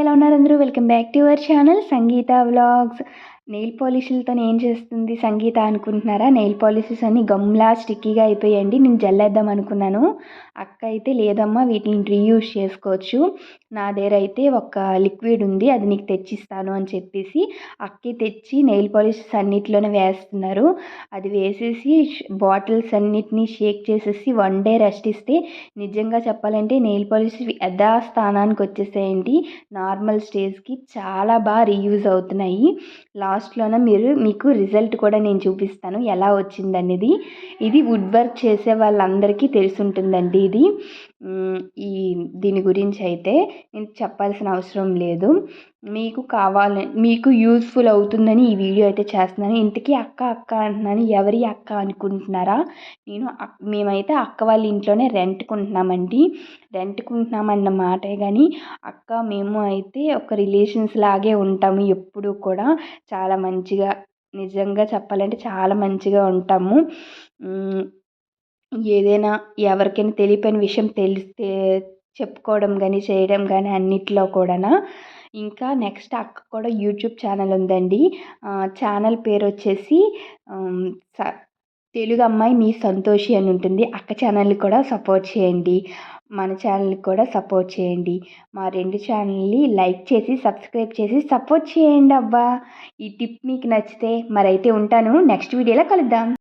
ఎలా ఉన్నారు అందరూ? Welcome back to your channel Sangeetha vlogs. Nail పాలిష్లతోని ఏం చేస్తుంది సంగీత అనుకుంటున్నారా? నెయిల్ పాలిషెస్ అన్నీ గమ్లా స్టిక్కీగా అయిపోయాయండి. నేను జల్లేద్దాం అనుకున్నాను. అక్క అయితే లేదమ్మా వీటిని రీయూజ్ చేసుకోవచ్చు, నా దగ్గర అయితే ఒక లిక్విడ్ ఉంది అది నీకు తెచ్చిస్తాను అని చెప్పేసి అక్కే తెచ్చి నెయిల్ పాలిషెస్ అన్నిటిలోనే వేస్తున్నారు. అది వేసేసి బాటిల్స్ అన్నిటినీ షేక్ చేసేసి 1 డే రెస్ట్ ఇస్తే నిజంగా చెప్పాలంటే నెయిల్ పాలిష్ యథాస్థానానికి వచ్చేసేయండి. నార్మల్ స్టేజ్కి చాలా బాగా రీయూజ్ అవుతున్నాయి. లాస్ట్లోన మీకు రిజల్ట్ కూడా నేను చూపిస్తాను ఎలా వచ్చిందనేది. ఇది వుడ్ వర్క్ చేసే వాళ్ళందరికీ తెలుసుంటుందండి. ఇది దీని గురించి అయితే నేను చెప్పాల్సిన అవసరం లేదు. మీకు యూజ్ఫుల్ అవుతుందని ఈ వీడియో అయితే చేస్తున్నాను. ఇంతకీ అక్క అక్క అంటున్నాను, ఎవరి అక్క అనుకుంటున్నారా? మేమైతే అక్క వాళ్ళ ఇంట్లోనే రెంట్కుంటున్నామండి. రెంట్కుంటున్నామన్న మాటే కానీ అక్క మేము అయితే ఒక రిలేషన్స్ లాగే ఉంటాము ఎప్పుడు కూడా. చాలా మంచిగా, నిజంగా చెప్పాలంటే చాలా మంచిగా ఉంటాము. ఏదైనా ఎవరికైనా తెలియని విషయం తెలిస్తే చెప్పుకోవడం కానీ చేయడం కానీ అన్నిట్లో కూడా. ఇంకా నెక్స్ట్ అక్క కూడా యూట్యూబ్ ఛానల్ ఉందండి. ఛానల్ పేరు వచ్చేసి తెలుగు అమ్మాయి మీ సంతోషి అని ఉంటుంది. అక్క ఛానల్ని కూడా సపోర్ట్ చేయండి, మన ఛానల్ని కూడా సపోర్ట్ చేయండి. మా 2 ఛానల్ని లైక్ చేసి సబ్స్క్రైబ్ చేసి సపోర్ట్ చేయండి అబ్బా. ఈ టిప్ మీకు నచ్చితే మరైతే ఉంటాను. నెక్స్ట్ వీడియోలో కలుద్దాం.